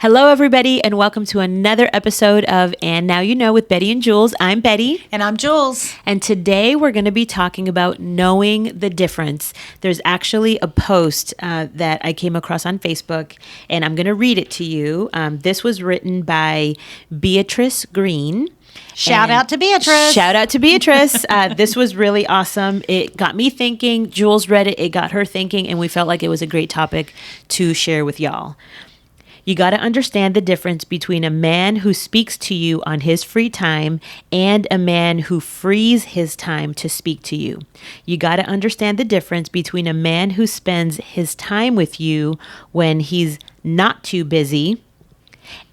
Hello, everybody, and welcome to another episode of And Now You Know with Betty and Julz. I'm Betty. And I'm Julz. And today we're going to be talking about knowing the difference. There's actually a post that I came across on Facebook, and I'm going to read it to you. This was written by Beatrice Green. Shout out to Beatrice. Shout out to Beatrice. This was really awesome. It got me thinking. Julz read it. It got her thinking, and we felt like it was a great topic to share with y'all. You got to understand the difference between a man who speaks to you on his free time and a man who frees his time to speak to you. You got to understand the difference between a man who spends his time with you when he's not too busy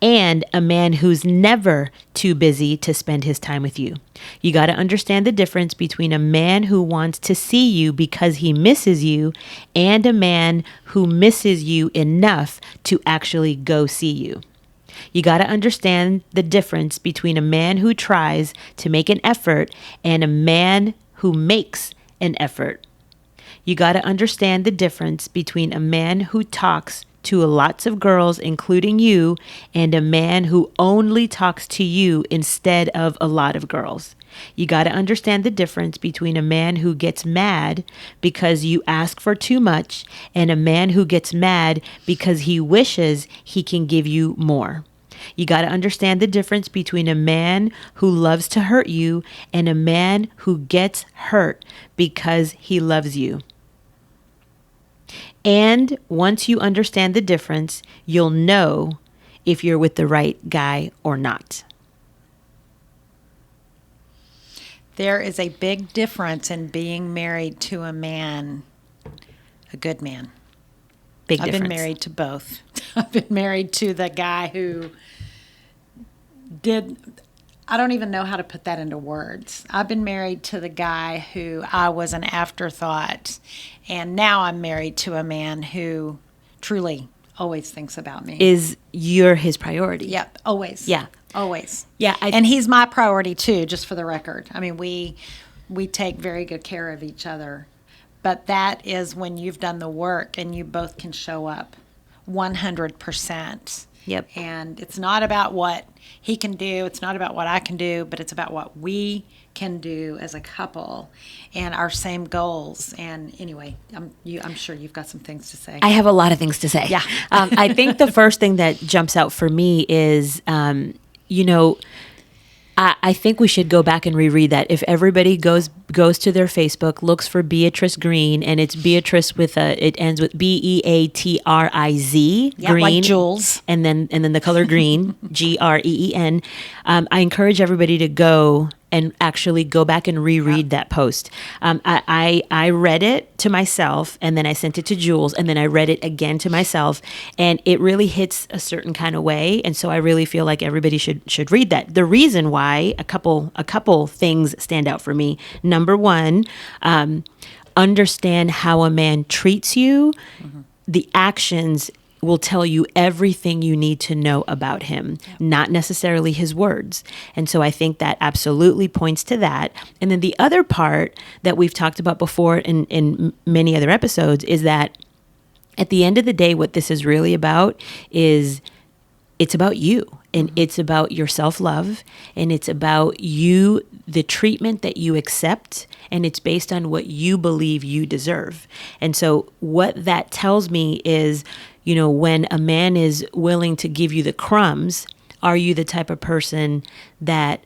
and a man who's never too busy to spend his time with you. You got to understand the difference between a man who wants to see you because he misses you and a man who misses you enough to actually go see you. You got to understand the difference between a man who tries to make an effort and a man who makes an effort. You got to understand the difference between a man who talks to lots of girls, including you, and a man who only talks to you instead of a lot of girls. You got to understand the difference between a man who gets mad because you ask for too much and a man who gets mad because he wishes he can give you more. You got to understand the difference between a man who loves to hurt you and a man who gets hurt because he loves you. And once you understand the difference, you'll know if you're with the right guy or not. There is a big difference in being married to a man, a good man. Big I've difference. been married to both. I've been married to the guy who I don't even know how to put that into words. I've been married to the guy who I was an afterthought, and now I'm married to a man who truly always thinks about me. You're his priority. Yep, always. Yeah. Always. Yeah. And he's my priority too, just for the record. I mean, we take very good care of each other. But that is when you've done the work and you both can show up 100%. Yep. And it's not about what he can do. It's not about what I can do, but it's about what we can do as a couple and our same goals. And anyway, I'm sure you've got some things to say. I have a lot of things to say. Yeah. I think the first thing that jumps out for me is, I think we should go back and reread that. If everybody goes to their Facebook, looks for Beatrice Green, and it's Beatrice it ends with Beatriz, yeah, Green, like Julz, and then the color green, Green. I encourage everybody to go and actually go back and reread that post. I read it to myself, and then I sent it to Julz, and then I read it again to myself, and it really hits a certain kind of way. And so I really feel like everybody should read that. The reason why a couple things stand out for me. Number one, understand how a man treats you. Mm-hmm. The actions will tell you everything you need to know about him, not necessarily his words. And so I think that absolutely points to that. And then the other part that we've talked about before in many other episodes is that at the end of the day, what this is really about is it's about you, and it's about your self-love, and it's about you, the treatment that you accept, and it's based on what you believe you deserve. And so what that tells me is, when a man is willing to give you the crumbs, are you the type of person that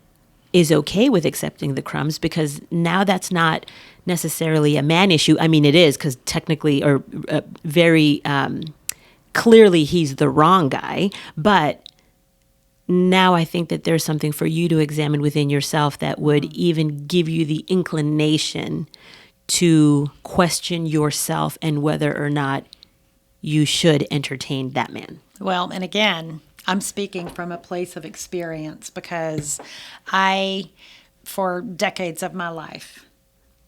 is okay with accepting the crumbs? Because now that's not necessarily a man issue. I mean, it is, because technically, or very clearly, he's the wrong guy. But now I think that there's something for you to examine within yourself that would even give you the inclination to question yourself and whether or not you should entertain that man. Well, and again, I'm speaking from a place of experience because for decades of my life,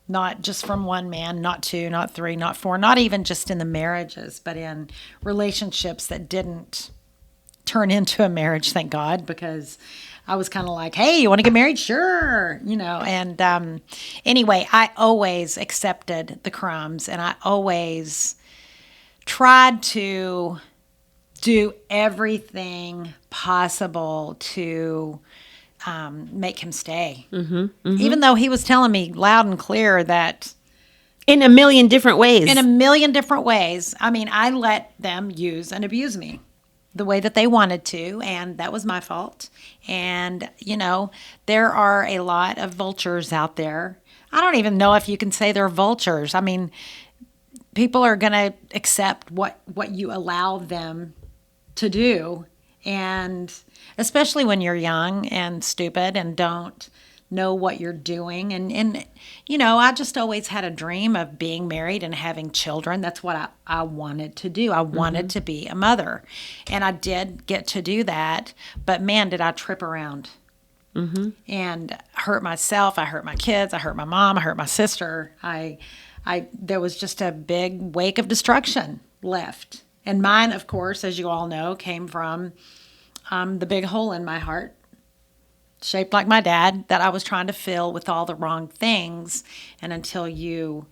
not just from one man, not two, not three, not four, not even just in the marriages, but in relationships that didn't turn into a marriage, thank God, because I was kind of like, hey, you want to get married? Sure. And anyway, I always accepted the crumbs, and I always tried to do everything possible to make him stay. Even though he was telling me loud and clear that In a million different ways. in a million different ways. I mean, I let them use and abuse me the way that they wanted to, and that was my fault. And, there are a lot of vultures out there. I don't even know if you can say they're vultures. I mean, people are going to accept what you allow them to do. And especially when you're young and stupid and don't know what you're doing. And I just always had a dream of being married and having children. That's what I wanted to do. I wanted to be a mother. And I did get to do that. But man, did I trip around and hurt myself. I hurt my kids. I hurt my mom. I hurt my sister. There was just a big wake of destruction left. And mine, of course, as you all know, came from the big hole in my heart, shaped like my dad, that I was trying to fill with all the wrong things. And until you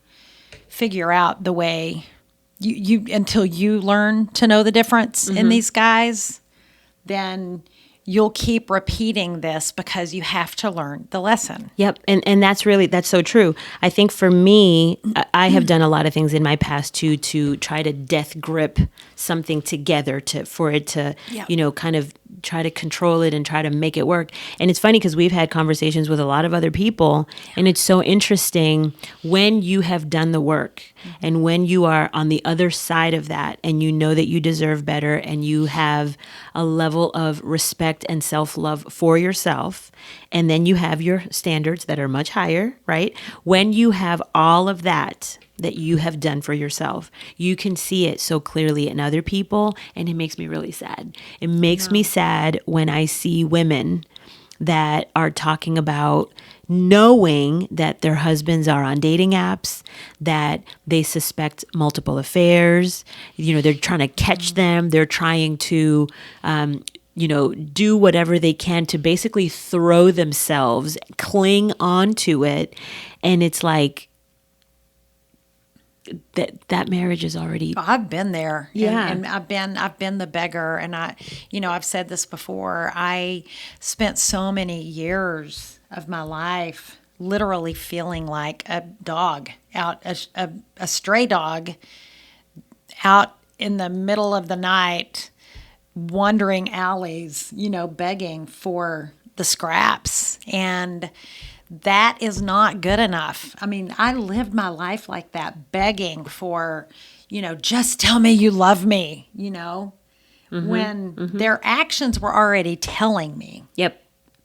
figure out the way, until you learn to know the difference in these guys, then you'll keep repeating this because you have to learn the lesson. Yep. And that's so true. I think for me, I have done a lot of things in my past to try to death grip something together for it to, kind of try to control it and try to make it work. And it's funny because we've had conversations with a lot of other people, and it's so interesting when you have done the work and when you are on the other side of that and you know that you deserve better and you have a level of respect and self-love for yourself, and then you have your standards that are much higher, right? When you have all of that you have done for yourself, you can see it so clearly in other people, and it makes me really sad. It makes me sad when I see women that are talking about knowing that their husbands are on dating apps, that they suspect multiple affairs, they're trying to catch them, they're trying to do whatever they can to basically throw themselves, cling on to it. And it's like, that marriage is already. I've been there. Yeah. And I've been the beggar. And I've said this before. I spent so many years of my life literally feeling like a dog a stray dog out in the middle of the night, wandering alleys, begging for the scraps. And that is not good enough. I mean, I lived my life like that, begging for, just tell me you love me, when their actions were already telling me.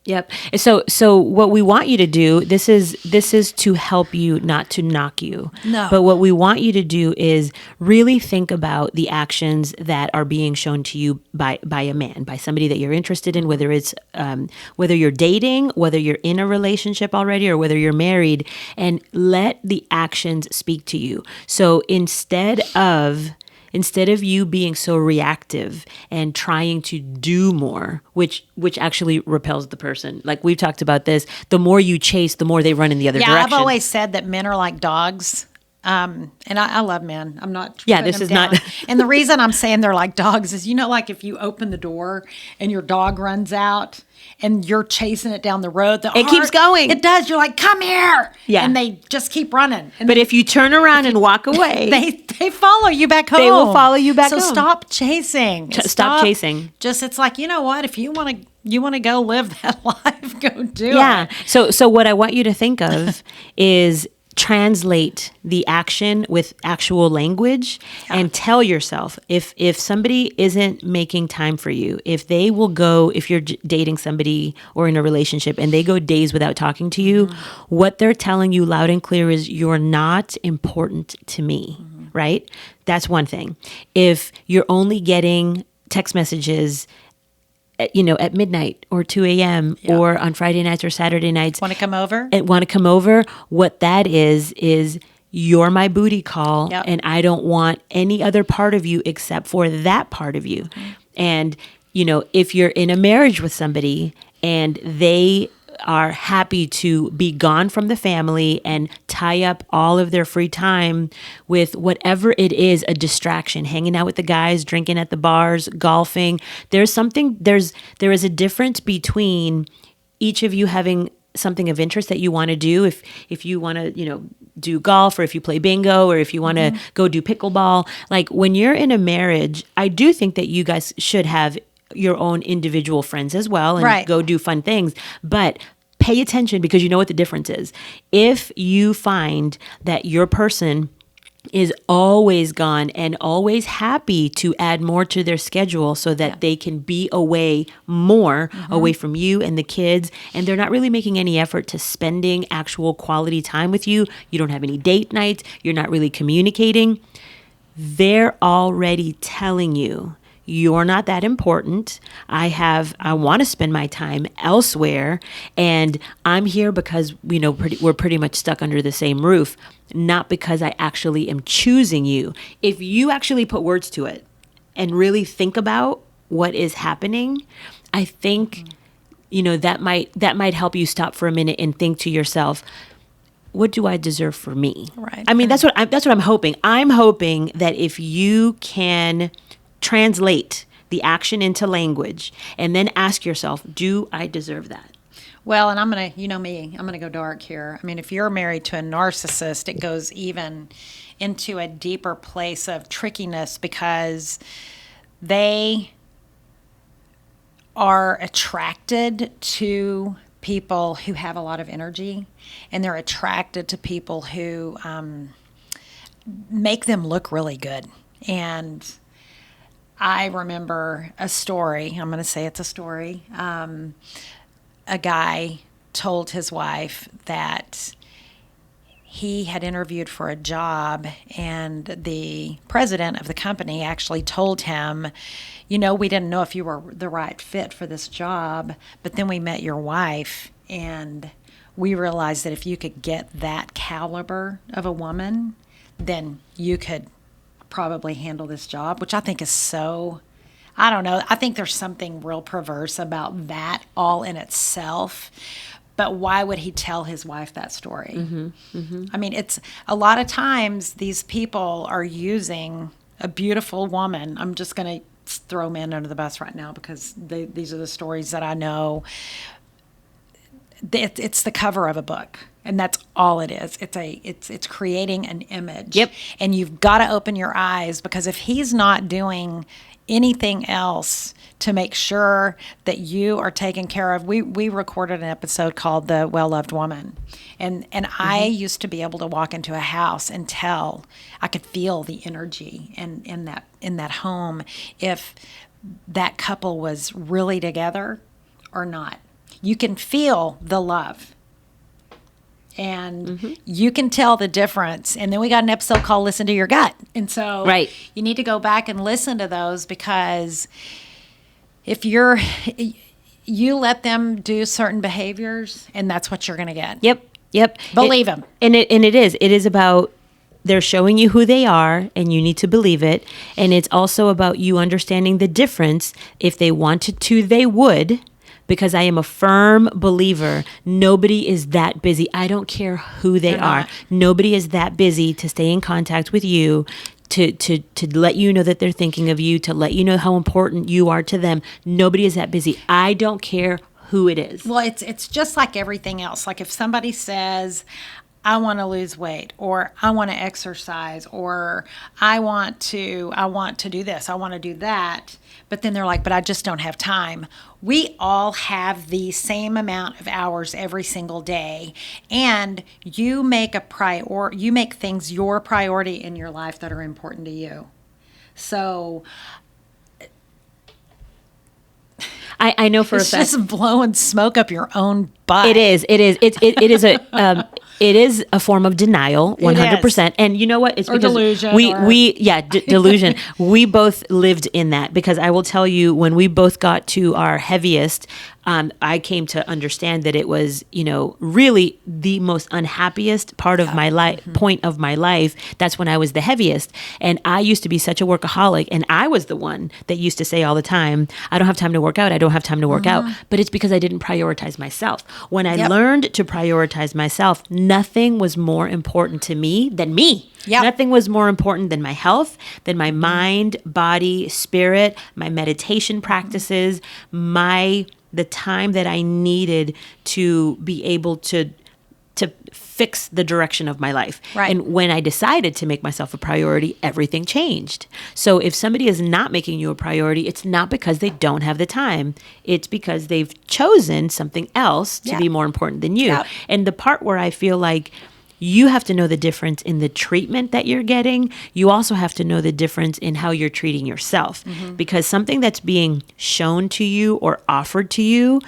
Yep. So what we want you to do, this is to help you, not to knock you. No. But what we want you to do is really think about the actions that are being shown to you by a man, by somebody that you're interested in, whether it's whether you're dating, whether you're in a relationship already, or whether you're married, and let the actions speak to you. So instead of you being so reactive and trying to do more, which actually repels the person. Like we've talked about this, the more you chase, the more they run in the other direction. I've always said that men are like dogs. And I love men. I'm not. Yeah, this is down. not. And the reason I'm saying they're like dogs is, like if you open the door and your dog runs out and you're chasing it down the road, it keeps going. It does. You're like, come here. Yeah. And they just keep running. But if you turn around and walk away, they follow you back home. They will follow you back home. So stop chasing. Stop chasing. Just, it's like, you know what? If you want to go live that life, go do it. Yeah. So what I want you to think of is translate the action with actual language and tell yourself if somebody isn't making time for you, if you're dating somebody or in a relationship and they go days without talking to you, what they're telling you loud and clear is you're not important to me, right? That's one thing. If you're only getting text messages at midnight or 2 a.m. or on Friday nights or Saturday nights. Want to come over? What that is you're my booty call, and I don't want any other part of you except for that part of you. And, if you're in a marriage with somebody and they are happy to be gone from the family and tie up all of their free time with whatever it is, a distraction, hanging out with the guys, drinking at the bars, golfing. There is a difference between each of you having something of interest that you want to do. If you want to, do golf, or if you play bingo, or if you want to go do pickleball, like when you're in a marriage, I do think that you guys should have your own individual friends as well and go do fun things. But pay attention, because you know what the difference is. If you find that your person is always gone and always happy to add more to their schedule so that they can be away more, away from you and the kids, and they're not really making any effort to spending actual quality time with you, you don't have any date nights, you're not really communicating, they're already telling you, you're not that important. I want to spend my time elsewhere, and I'm here because we're pretty much stuck under the same roof, not because I actually am choosing you. If you actually put words to it and really think about what is happening, I think that might help you stop for a minute and think to yourself, what do I deserve for me? Right. I mean, that's what I'm hoping. I'm hoping that if you can translate the action into language and then ask yourself, do I deserve that? Well, and I'm going to, me, I'm going to go dark here. I mean, if you're married to a narcissist, it goes even into a deeper place of trickiness, because they are attracted to people who have a lot of energy, and they're attracted to people who make them look really good. And I remember a story. I'm going to say it's a story. A guy told his wife that he had interviewed for a job, and the president of the company actually told him, we didn't know if you were the right fit for this job, but then we met your wife, and we realized that if you could get that caliber of a woman, then you could probably handle this job, which I think is so, I don't know. I think there's something real perverse about that all in itself. But why would he tell his wife that story? I mean, it's a lot of times these people are using a beautiful woman. I'm just going to throw men under the bus right now, because these are the stories that I know. It's the cover of a book, and that's all it is. It's creating an image. Yep. And you've got to open your eyes, because if he's not doing anything else to make sure that you are taken care of. We recorded an episode called The Well-Loved Woman. And I used to be able to walk into a house and tell, I could feel the energy in that home, if that couple was really together or not. You can feel the love. And you can tell the difference. And then we got an episode called Listen to Your Gut. And so you need to go back and listen to those, because if you let them do certain behaviors, and that's what you're going to get. Yep. Believe them. And it is about, they're showing you who they are, and you need to believe it. And it's also about you understanding the difference. If they wanted to, they would. Because I am a firm believer, nobody is that busy. I don't care who they are. Nobody is that busy to stay in contact with you, to let you know that they're thinking of you, to let you know how important you are to them. Nobody is that busy. I don't care who it is. Well, it's just like everything else. Like if somebody says, I want to lose weight, or I want to exercise, or I want to do this, I want to do that. But then they're like, but I just don't have time. We all have the same amount of hours every single day, and you make things your priority in your life that are important to you. So I know for a fact. It's just blowing smoke up your own butt. It is. It is a form of denial, 100%. And you know what? It's because delusion. Delusion. We both lived in that, because I will tell you, when we both got to our heaviest, I came to understand that it was, really the most unhappiest part of my life, point of my life. That's when I was the heaviest. And I used to be such a workaholic. And I was the one that used to say all the time, I don't have time to work out. I don't have time to work out. But it's because I didn't prioritize myself. When I learned to prioritize myself, nothing was more important to me than me. Nothing was more important than my health, than my mind, body, spirit, my meditation practices, the time that I needed to be able to fix the direction of my life. Right. And when I decided to make myself a priority, everything changed. So if somebody is not making you a priority, it's not because they don't have the time. It's because they've chosen something else to be more important than you. And the part where I feel like you have to know the difference in the treatment that you're getting. You also have to know the difference in how you're treating yourself. Because something that's being shown to you or offered to you,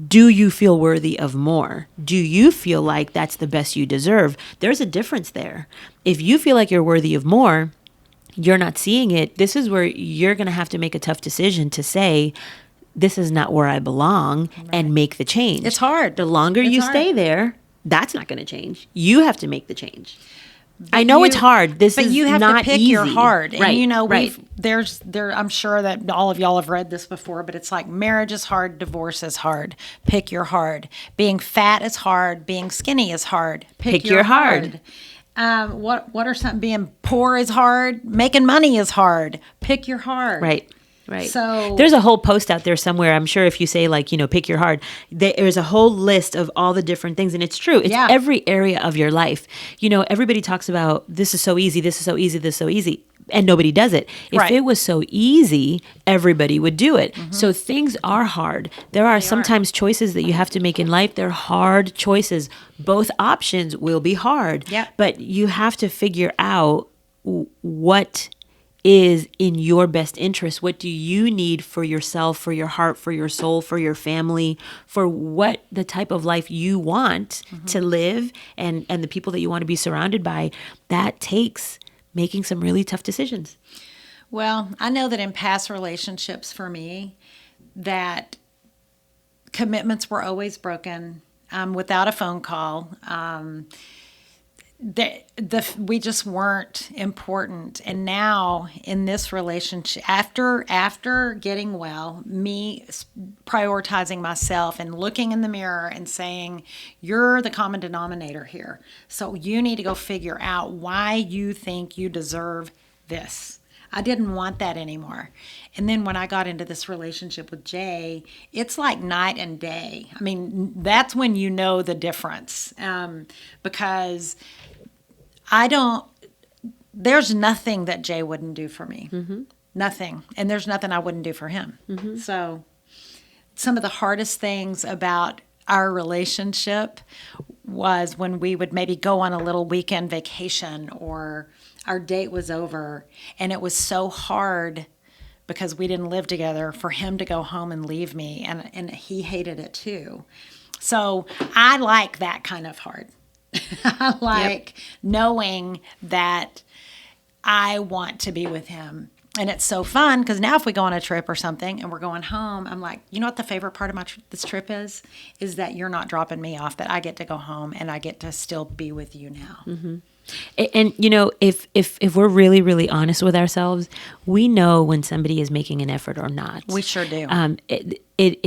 do you feel worthy of more? Do you feel like that's the best you deserve? There's a difference there. If you feel like you're worthy of more, you're not seeing it. This is where you're going to have to make a tough decision to say, this is not where I belong, and make the change. It's hard. The longer you stay there, that's not going to change. You have to make the change. I know it's hard. But you have not to pick easy. your hard. And Right. I'm sure that all of y'all have read this before, but it's like marriage is hard, divorce is hard. Pick your hard. Being fat is hard. Being skinny is hard. Pick your hard. What are some? Being poor is hard. Making money is hard. Pick your hard. Right. So there's a whole post out there somewhere. I'm sure if you say pick your hard, there's a whole list of all the different things. And it's true. It's every area of your life. Everybody talks about this is so easy. This is so easy. This is so easy. And nobody does it. If it was so easy, everybody would do it. So things are hard. There are sometimes choices that you have to make in life. They're hard choices. Both options will be hard. But you have to figure out what is in your best interest. What do you need for yourself, for your heart, for your soul, for your family, for what the type of life you want to live and the people that you want to be surrounded by? That takes making some really tough decisions. Well, I know that in past relationships for me, that commitments were always broken without a phone call. We just weren't important. And now in this relationship, after getting well, me prioritizing myself and looking in the mirror and saying, you're the common denominator here. So you need to go figure out why you think you deserve this. I didn't want that anymore. And then when I got into this relationship with Jay, it's like night and day. I mean, that's when you know the difference. Because there's nothing that Jay wouldn't do for me. Nothing. And there's nothing I wouldn't do for him. So some of the hardest things about our relationship was when we would maybe go on a little weekend vacation or our date was over and it was so hard because we didn't live together for him to go home and leave me. And he hated it too. So I like that kind of hard. I like knowing that I want to be with him. And it's so fun because now if we go on a trip or something and we're going home, I'm like, you know what the favorite part of this trip is that you're not dropping me off, that I get to go home and I get to still be with you now. And if we're really, really honest with ourselves, we know when somebody is making an effort or not. We sure do. It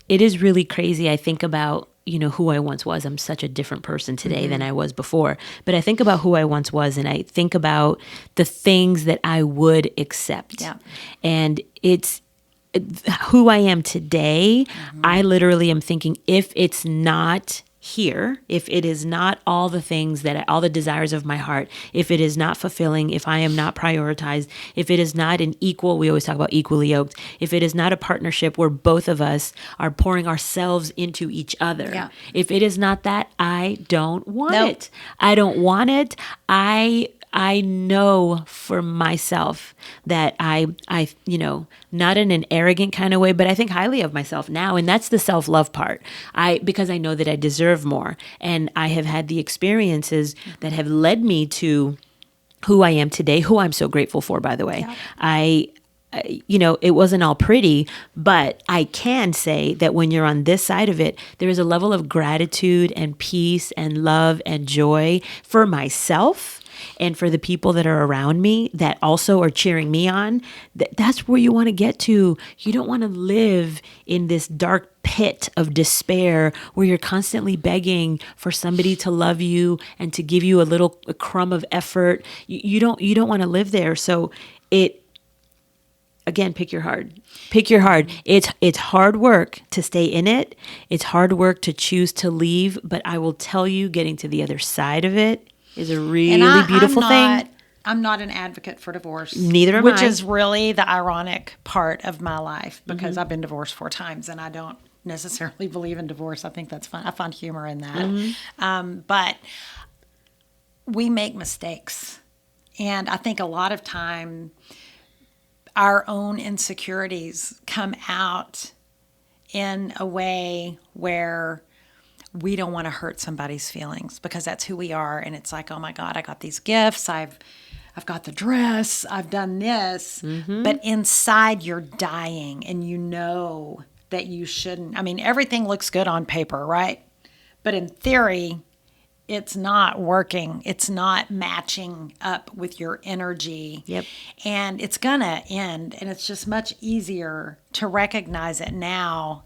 is really crazy. I think about who I once was. I'm such a different person today than I was before. But I think about who I once was and I think about the things that I would accept. And it's who I am today. I literally am thinking, if it's not here, if it is not all the things all the desires of my heart, if it is not fulfilling, if I am not prioritized, if it is not an equal, we always talk about equally yoked, if it is not a partnership where both of us are pouring ourselves into each other, if it is not that, I don't want it. I don't want it. I know for myself that I not in an arrogant kind of way, but I think highly of myself now. And that's the self-love part. Because I know that I deserve more. And I have had the experiences that have led me to who I am today, who I'm so grateful for, by the way. it wasn't all pretty, but I can say that when you're on this side of it, there is a level of gratitude and peace and love and joy for myself and for the people that are around me that also are cheering me on. That's where you want to get to. You don't want to live in this dark pit of despair where you're constantly begging for somebody to love you and to give you a crumb of effort. You don't want to live there. So again, pick your hard. Pick your hard. It's hard work to stay in it. It's hard work to choose to leave. But I will tell you, getting to the other side of it is a really beautiful thing. I'm not an advocate for divorce. Neither am I. Which is really the ironic part of my life, because I've been divorced 4 times and I don't necessarily believe in divorce. I think that's fun. I find humor in that. But we make mistakes. And I think a lot of time our own insecurities come out in a way where we don't want to hurt somebody's feelings, because that's who we are. And it's like, oh my God, I got these gifts. I've got the dress. I've done this. But inside you're dying, and you know that you shouldn't. I mean, everything looks good on paper, right? But in theory, it's not working. It's not matching up with your energy. Yep. And it's going to end. And it's just much easier to recognize it now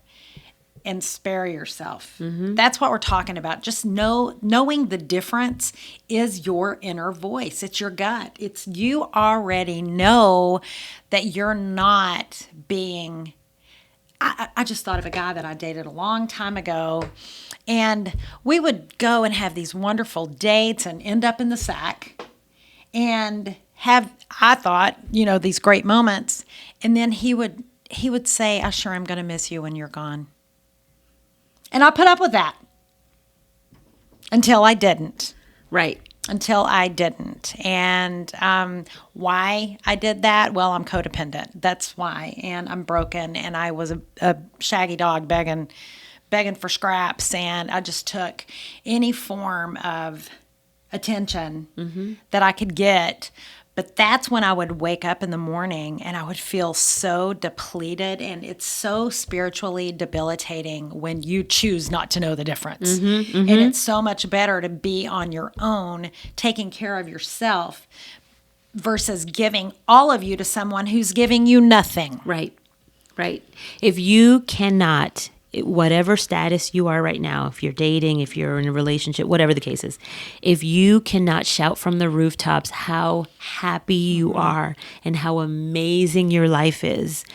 and spare yourself. That's what we're talking about. Just knowing the difference is your inner voice. It's your gut. It's you already know that you're not being. I just thought of a guy that I dated a long time ago, and we would go and have these wonderful dates and end up in the sack and have, I thought, these great moments. And then he would say, I sure am going to miss you when you're gone. And I put up with that until I didn't. Right. Until I didn't. And why I did that? Well, I'm codependent. That's why. And I'm broken. And I was a shaggy dog begging for scraps. And I just took any form of attention that I could get. But that's when I would wake up in the morning and I would feel so depleted. And it's so spiritually debilitating when you choose not to know the difference. And it's so much better to be on your own, taking care of yourself, versus giving all of you to someone who's giving you nothing. Right. If you cannot, whatever status you are right now, if you're dating, if you're in a relationship, whatever the case is, if you cannot shout from the rooftops how happy you are and how amazing your life is,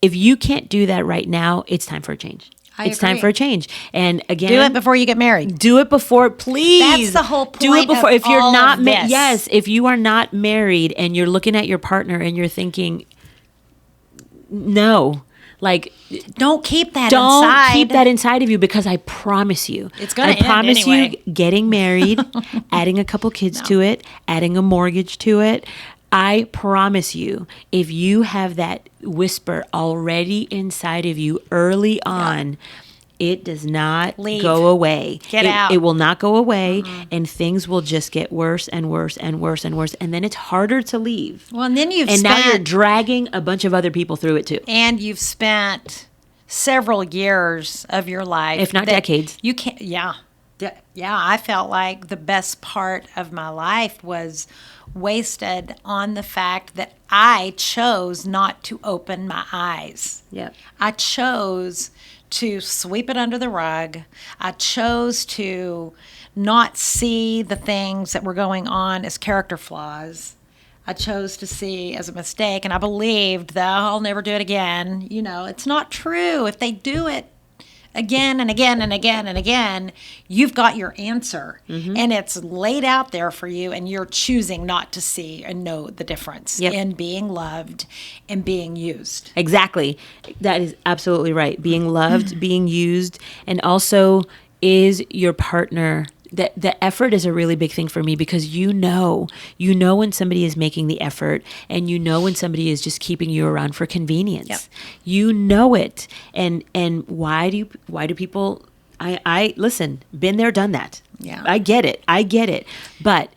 if you can't do that right now, it's time for a change. It's time for a change. And again, do it before you get married. Do it before, please. That's the whole point. Do it before. If you're not, yes, if you are not married and you're looking at your partner and you're thinking, no. Like, don't keep that don't inside. keep that inside of you, because I promise you, it's going to end promise anyway. you, getting married, adding a couple kids to it, adding a mortgage to it. I promise you, if you have that whisper already inside of you early on, it does not go away. Get out. It will not go away, and things will just get worse and worse and worse and worse. And then it's harder to leave. Well, and then now you're dragging a bunch of other people through it too. And you've spent several years of your life, if not decades. You can't. Yeah. I felt like the best part of my life was wasted on the fact that I chose not to open my eyes. Yep. I chose to sweep it under the rug. I chose to not see the things that were going on as character flaws. I chose to see as a mistake, and I believed that I'll never do it again. It's not true. If they do it again and again and again and again, you've got your answer, and it's laid out there for you, and you're choosing not to see and know the difference in being loved and being used. Exactly. That is absolutely right. Being loved, being used, and also, is your partner. The effort is a really big thing for me, because you know when somebody is making the effort, and when somebody is just keeping you around for convenience. Yep. You know it. And why do people, I listen, been there, done that. Yeah. I get it. But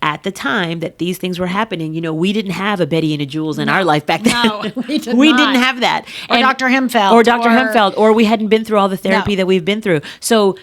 at the time that these things were happening, we didn't have a Betty and a Julz in our life back then. No, we did We not. didn't have that. Or Dr. Hempfeld. Or Dr. Hempfeld. Or we hadn't been through all the therapy No. that we've been through. So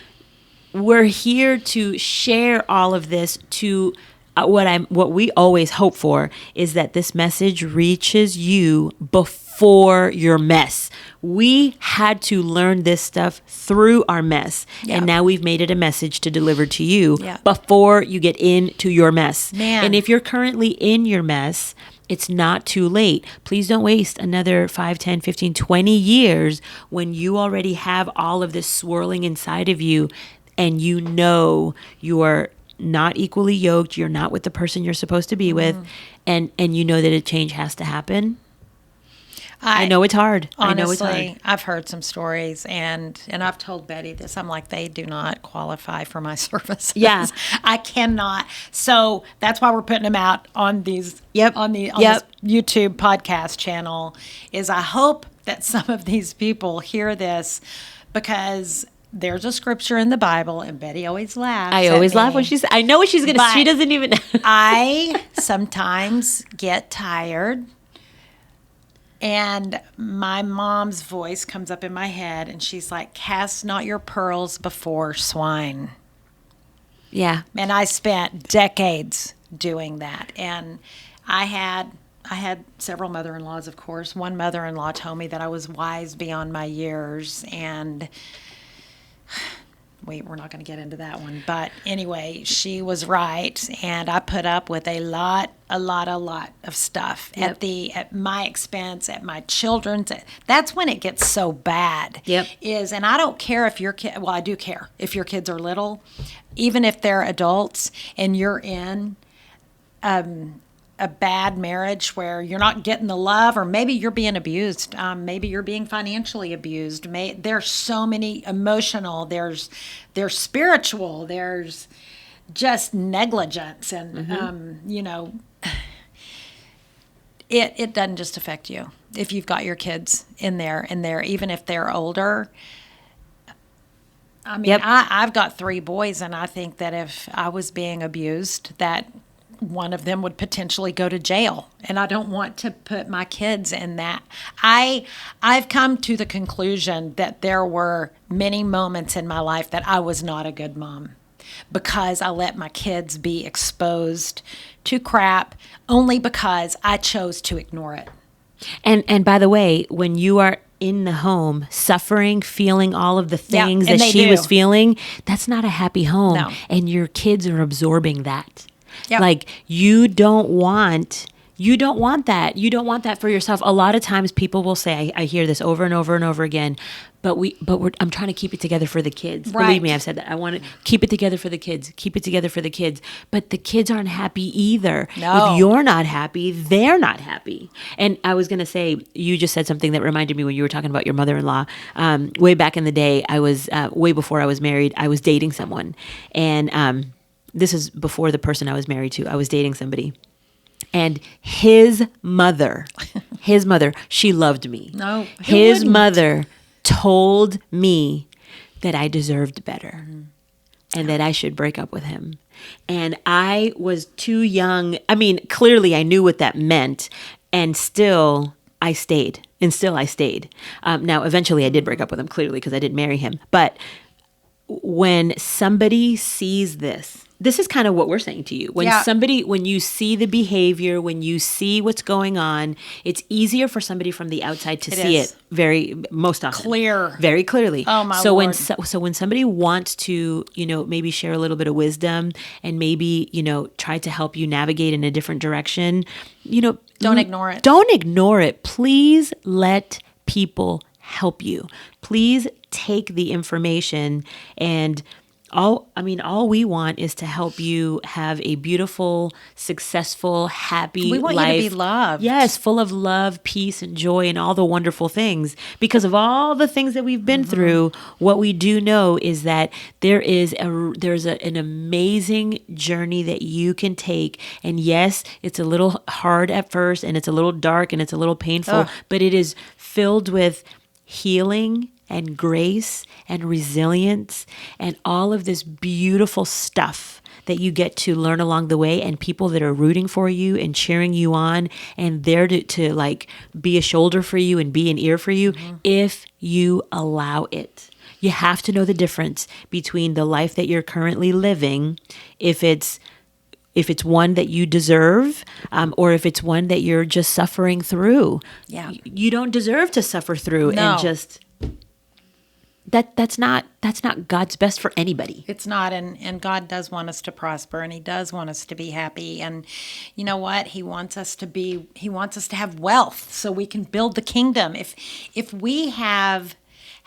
we're here to share all of this to what we always hope for is that this message reaches you before your mess. We had to learn this stuff through our mess. Yeah. And now we've made it a message to deliver to you Yeah. before you get into your mess. Man. And if you're currently in your mess, it's not too late. Please don't waste another 5, 10, 15, 20 years when you already have all of this swirling inside of you and you are not equally yoked, you're not with the person you're supposed to be with, and you know that a change has to happen. I know it's hard. Honestly, I know it's hard. I've heard some stories, and I've told Betty this. I'm like, they do not qualify for my services. Yeah. I cannot. So that's why we're putting them out on these. Yep. On this Yep. YouTube podcast channel. Is I hope that some of these people hear this because there's a scripture in the Bible, and Betty always laughs. I at always laugh me. when I know what she's going to, she But doesn't even. I sometimes get tired, and my mom's voice comes up in my head, and she's like, "Cast not your pearls before swine." Yeah. And I spent decades doing that. And I had several mother-in-laws, of course. One mother-in-law told me that I was wise beyond my years, and we're not going to get into that one. But anyway, she was right, and I put up with a lot of stuff at my expense, at my children's. That's when it gets so bad. Yep. And I don't care if your kid. Well, I do care if your kids are little, even if they're adults, and you're in a bad marriage where you're not getting the love, or maybe you're being abused. Maybe you're being financially abused. There's so many emotional. There's spiritual. There's just negligence, and it doesn't just affect you if you've got your kids in there, even if they're older. I mean, Yep. I've got 3 boys, and I think that if I was being abused, that one of them would potentially go to jail, and I don't want to put my kids in that. I've come to the conclusion that there were many moments in my life that I was not a good mom because I let my kids be exposed to crap only because I chose to ignore it. And by the way, when you are in the home, suffering, feeling all of the things and that they she do. was feeling, that's not a happy home. No. And your kids are absorbing that. Yep. Like you don't want that. You don't want that for yourself. A lot of times people will say, I hear this over and over and over again, but I'm trying to keep it together for the kids. Right. Believe me, I've said that. I want to keep it together for the kids. Keep it together for the kids. But the kids aren't happy either. No. If you're not happy, they're not happy. And I was going to say, you just said something that reminded me when you were talking about your mother-in-law. Way back in the day, I was way before I was married, I was dating someone. And this is before the person I was married to. I was dating somebody. And his mother, she loved me. No, who his wouldn't? mother told me that I deserved better and that I should break up with him. And I was too young. I mean, clearly I knew what that meant, and still I stayed. Now, eventually I did break up with him, clearly, because I didn't marry him. But when somebody sees this is kind of what we're saying to you. When you see the behavior, when you see what's going on, it's easier for somebody from the outside to see is. it most often. Very clearly. Oh, my so Lord. So when somebody wants to, maybe share a little bit of wisdom and maybe, try to help you navigate in a different direction, Don't ignore it. Don't ignore it. Please let people help you. Please take the information, and all we want is to help you have a beautiful, successful, happy life. We want you to be loved. Yes, full of love, peace, and joy, and all the wonderful things. Because of all the things that we've been through, what we do know is that there's an amazing journey that you can take. And yes, it's a little hard at first, and it's a little dark, and it's a little painful, but it is filled with healing and grace and resilience and all of this beautiful stuff that you get to learn along the way, and people that are rooting for you and cheering you on and there to like be a shoulder for you and be an ear for you, if you allow it. You have to know the difference between the life that you're currently living, if it's one that you deserve, or if it's one that you're just suffering through. Yeah. You don't deserve to suffer through No. and just that's not God's best for anybody. It's not, and God does want us to prosper, and He does want us to be happy. And you know what? He wants us to have wealth so we can build the kingdom. If we have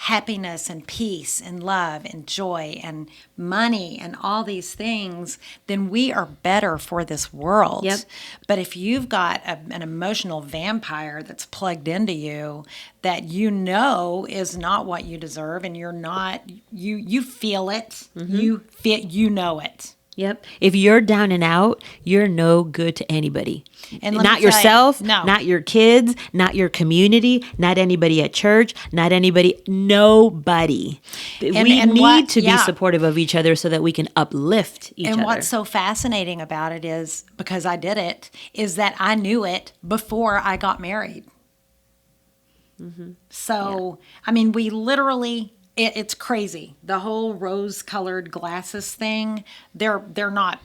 happiness and peace and love and joy and money and all these things, then we are better for this world. Yep. But if you've got an emotional vampire that's plugged into you that you know is not what you deserve, and you're not, you feel it, you know it. Yep. If you're down and out, you're no good to anybody. And let me not tell you, yourself, no. not your kids, not your community, not anybody at church, not anybody, nobody. We need to be supportive of each other so that we can uplift each other. And what's so fascinating about it is, because I did it, is that I knew it before I got married. So, I mean, we literally... It's crazy. The whole rose-colored glasses thing, they're not,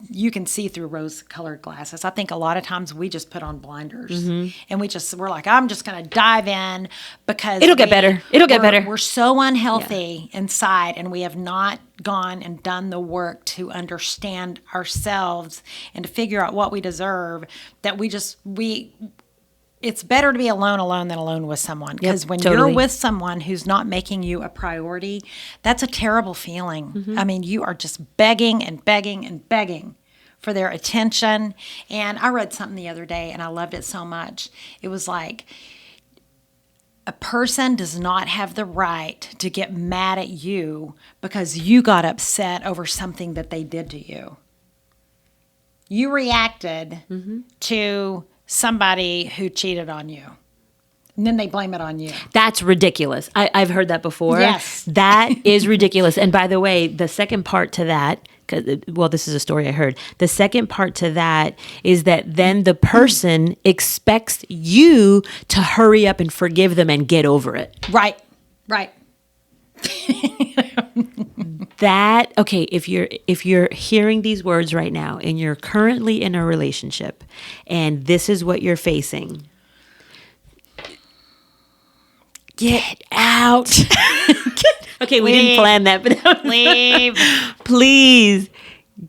you can see through rose-colored glasses. I think a lot of times we just put on blinders and we're like, I'm just going to dive in because it'll get better. It'll get better. We're so unhealthy inside, and we have not gone and done the work to understand ourselves and to figure out what we deserve, that it's better to be alone than alone with someone. Because when you're with someone who's not making you a priority, that's a terrible feeling. I mean, you are just begging and begging and begging for their attention. And I read something the other day, and I loved it so much. It was like, a person does not have the right to get mad at you because you got upset over something that they did to you. You reacted to somebody who cheated on you, and then they blame it on you. That's ridiculous. I've heard that before. Yes. That is ridiculous. And by the way, the second part to that, this is a story I heard. The second part to that is that then the person expects you to hurry up and forgive them and get over it. Right. That, okay, if you're hearing these words right now and you're currently in a relationship and this is what you're facing, get out. Okay, we didn't plan that, but Leave. Please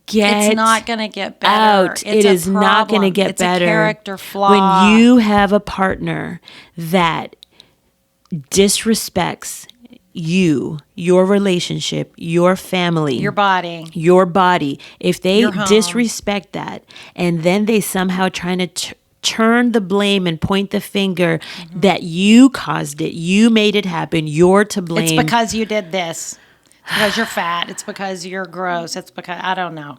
get It's not going to get better. out. It is not going to get better. It's a character flaw. When you have a partner that disrespects you, your relationship, your family, your body, if they disrespect that and then they somehow trying to turn the blame and point the finger that you caused it, you made it happen, you're to blame. It's because you did this. It's because you're fat. It's because you're gross. It's because, I don't know.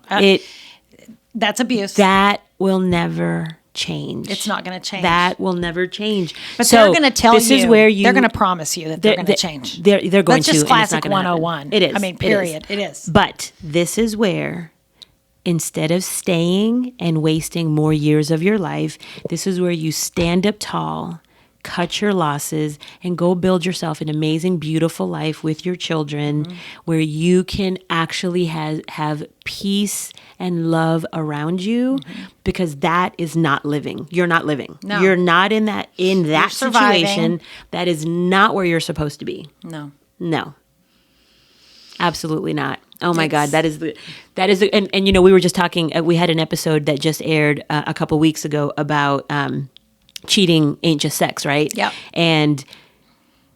That's abuse. That will never change. It's not going to change. That will never change. But they're going to tell you. This is where you. They're going to promise you that they're going to change. They're going to. That's just classic and it's not 101. Happen. It is. I mean, period. It is. But this is where, instead of staying and wasting more years of your life, this is where you stand up tall, cut your losses, and go build yourself an amazing, beautiful life with your children where you can actually have peace and love around you, because that is not living. You're not living. No. You're not in that situation. Surviving. That is not where you're supposed to be. No. Absolutely not. Oh my God, that is and you know, we were just talking, we had an episode that just aired a couple weeks ago about cheating ain't just sex, right? Yep. And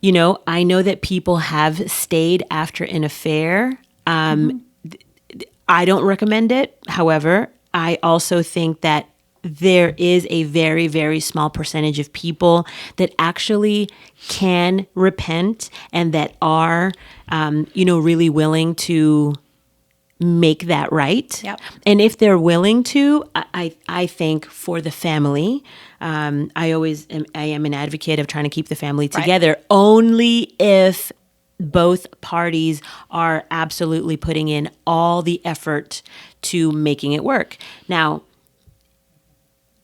you know, I know that people have stayed after an affair. I don't recommend it. However, I also think that there is a very, very small percentage of people that actually can repent and that are, really willing to make that right. Yep. And if they're willing to, I think for the family, I am an advocate of trying to keep the family together, only if both parties are absolutely putting in all the effort to making it work. Now,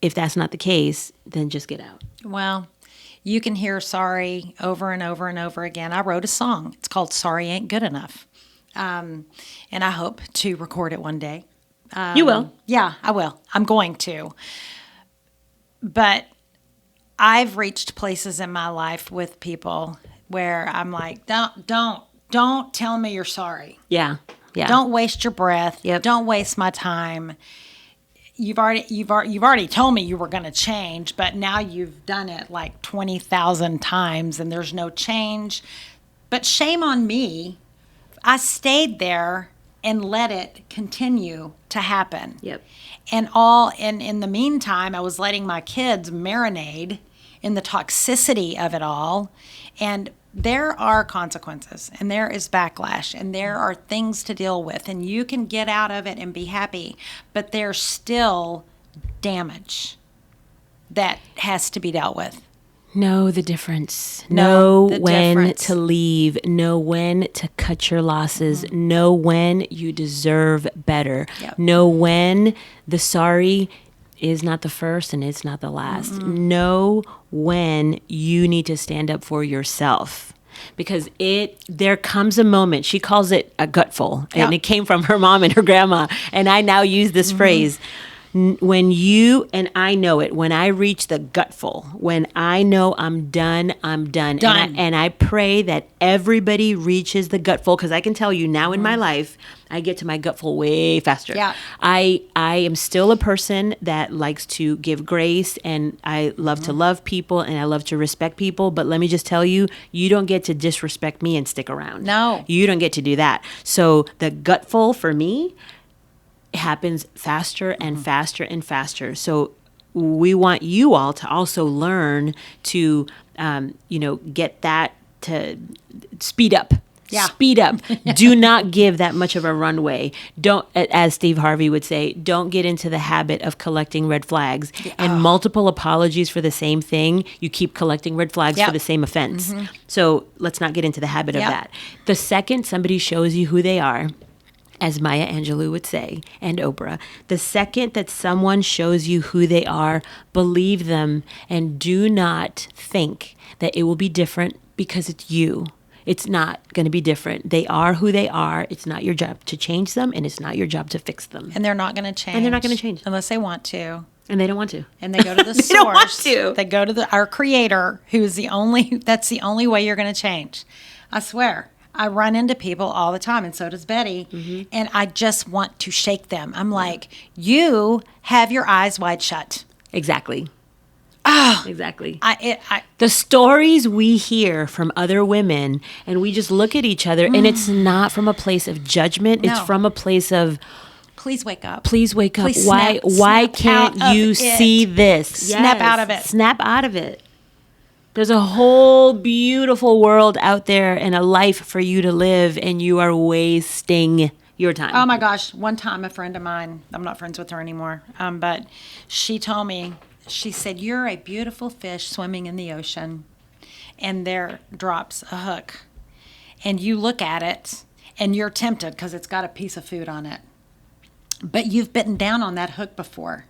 if that's not the case, then just get out. Well, you can hear sorry over and over and over again. I wrote a song. It's called Sorry Ain't Good Enough. And I hope to record it one day. You will. Yeah, I will. I'm going to. But I've reached places in my life with people where I'm like, don't tell me you're sorry. Yeah. Yeah. Don't waste your breath. Yep. Don't waste my time. You've already told me you were going to change, but now you've done it like 20,000 times and there's no change. But shame on me. I stayed there and let it continue to happen. Yep. And in the meantime, I was letting my kids marinate in the toxicity of it all. And there are consequences and there is backlash and there are things to deal with, and you can get out of it and be happy, but there's still damage that has to be dealt with. Know the difference. Know the when difference. to leave. Know when to cut your losses. Know when you deserve better. Yep. Know when the sorry is not the first and it's not the last. Know when you need to stand up for yourself. Because there comes a moment, she calls it a gutful, and it came from her mom and her grandma, and I now use this phrase. When you, and I know it, when I reach the gutful, when I know I'm done, I'm done. And I pray that everybody reaches the gutful, because I can tell you now in my life, I get to my gutful way faster. Yeah. I am still a person that likes to give grace, and I love to love people, and I love to respect people. But let me just tell you, you don't get to disrespect me and stick around. No. You don't get to do that. So the gutful for me happens faster and faster and faster. So we want you all to also learn to, get that to speed up. Yeah. Speed up. Do not give that much of a runway. Don't, as Steve Harvey would say, don't get into the habit of collecting red flags and multiple apologies for the same thing. You keep collecting red flags for the same offense. So let's not get into the habit of that. The second somebody shows you who they are, as Maya Angelou would say, and Oprah, the second that someone shows you who they are, believe them and do not think that it will be different because it's you. It's not going to be different. They are who they are. It's not your job to change them, and it's not your job to fix them. And they're not going to change. And they're not going to change. Unless they want to. And they don't want to. And they go to the source. They don't want to. They go to our creator, who's that's the only way you're going to change. I swear. I run into people all the time, and so does Betty, and I just want to shake them. I'm like, you have your eyes wide shut. Exactly. Oh, Exactly. The stories we hear from other women, and we just look at each other, and it's not from a place of judgment. No. It's from a place of, please wake up. please wake up. Please Why snap can't out of you it. see this? Snap out of it. Snap out of it. There's a whole beautiful world out there and a life for you to live, and you are wasting your time. Oh my gosh. One time a friend of mine, I'm not friends with her anymore, but she told me, she said, you're a beautiful fish swimming in the ocean, and there drops a hook, and you look at it and you're tempted because it's got a piece of food on it, but you've bitten down on that hook before.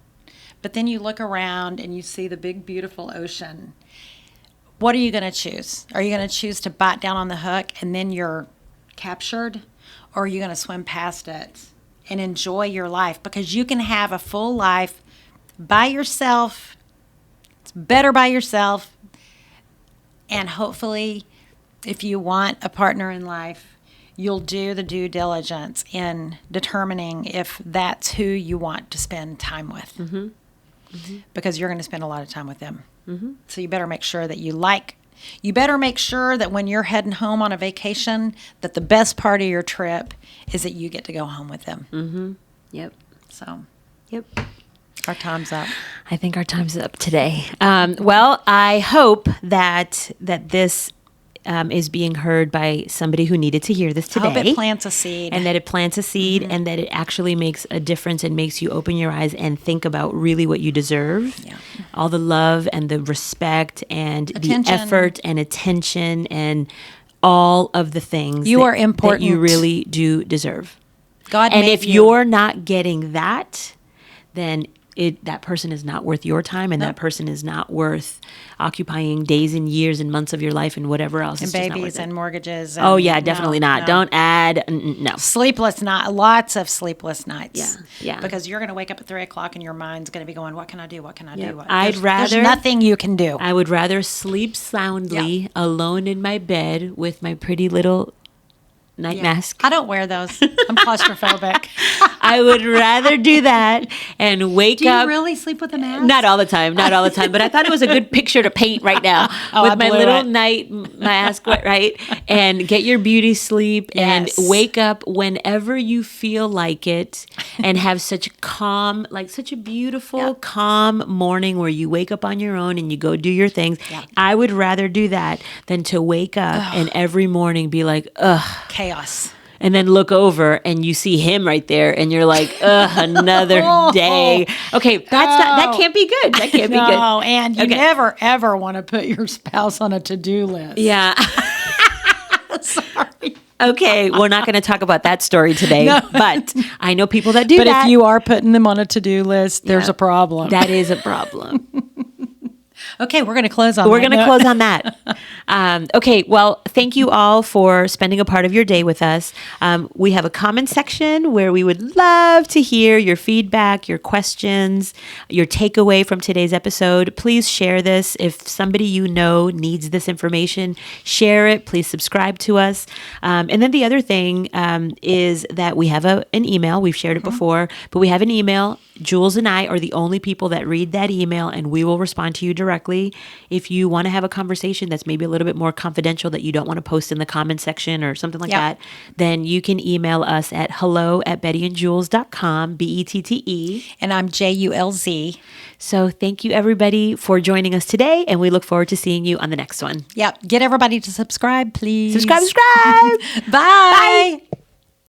But then you look around and you see the big beautiful ocean. What are you going to choose? Are you going to choose to bite down on the hook and then you're captured? Or are you going to swim past it and enjoy your life? Because you can have a full life by yourself. It's better by yourself. And hopefully, if you want a partner in life, you'll do the due diligence in determining if that's who you want to spend time with. Because you're going to spend a lot of time with them. So you better make sure that you better make sure that when you're heading home on a vacation, that the best part of your trip is that you get to go home with them. Yep. So, Yep. our time's up. I think our time's up today. Well, I hope that this is being heard by somebody who needed to hear this today. I hope it plants a seed. And that it plants a seed, and that it actually makes a difference and makes you open your eyes and think about really what you deserve. Yeah. All the love and the respect and Attention. the effort and attention and all of the things You that, are important. that you really do deserve. God And made if you. you're not getting that, then that person is not worth your time, and that person is not worth occupying days and years and months of your life and whatever else. and It's just not worth babies it. and mortgages. Oh and- yeah, definitely no, not. no. Don't add. No. Sleepless night, lots of sleepless nights. Yeah, yeah. Because you're going to wake up at 3:00 and your mind's going to be going, "What can I do? What can I Yep. do?" I'd rather- There's nothing you can do. I would rather sleep soundly alone in my bed with my pretty little night mask. I don't wear those. I'm claustrophobic. I would rather do that and wake Do you up. really sleep with a mask? Not all the time, not all the time, but I thought it was a good picture to paint right now Oh, with I my blew little it. night mask, right? And get your beauty sleep Yes. and wake up whenever you feel like it and have such calm, like such a beautiful, calm morning where you wake up on your own and you go do your things. Yeah. I would rather do that than to wake up and every morning be like, ugh. Chaos. And then look over and you see him right there and you're like, ugh, another day. Okay, that can't be good. That can't be good. No, and you Okay. never, ever want to put your spouse on a to-do list. Yeah. Sorry. Okay, we're not going to talk about that story today, but I know people that do But that. if you are putting them on a to-do list, there's a problem. That is a problem. Okay, we're going to close on We're that going to note. close on that. Okay, well, thank you all for spending a part of your day with us. We have a comment section where we would love to hear your feedback, your questions, your takeaway from today's episode. Please share this. If somebody you know needs this information, share it. Please subscribe to us. And then the other thing is that we have an email. We've shared it before, but we have an email. Julz and I are the only people that read that email, and we will respond to you directly. If you want to have a conversation that's maybe a little bit more confidential that you don't want to post in the comment section or something like that, then you can email us at hello@bettyandjulz.com, BETTE. And I'm JULZ. So thank you, everybody, for joining us today, and we look forward to seeing you on the next one. Yep. Get everybody to subscribe, please. Subscribe! Bye.